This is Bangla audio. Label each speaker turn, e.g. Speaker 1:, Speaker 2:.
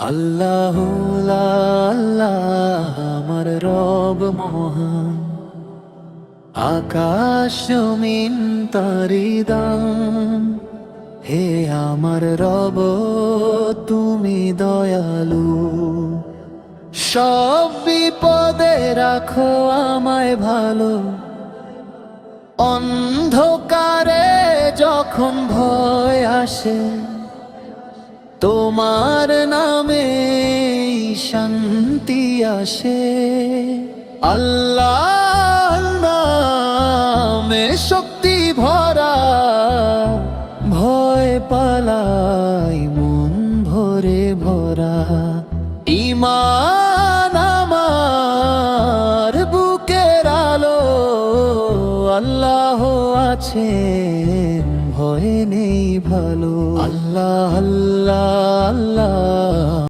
Speaker 1: আল্লাহ আল্লাহ আমার রব মহান, আকাশ জমিন তারি দান। হে আমার রব তুমি দয়ালু, সব বিপদে রাখো আমায় ভালো। অন্ধকারে যখন ভয় আসে, তোমার নামে শান্তি আসে। আল্লাহ নামে শক্তি ভরা, ভয় পালাই মন ভরে ভরা। ঈমান আমার বুকের আলো, আল্লাহ আছেন ভয় নেই ভালো। আল্লাহ আল্লাহ আল্লাহ।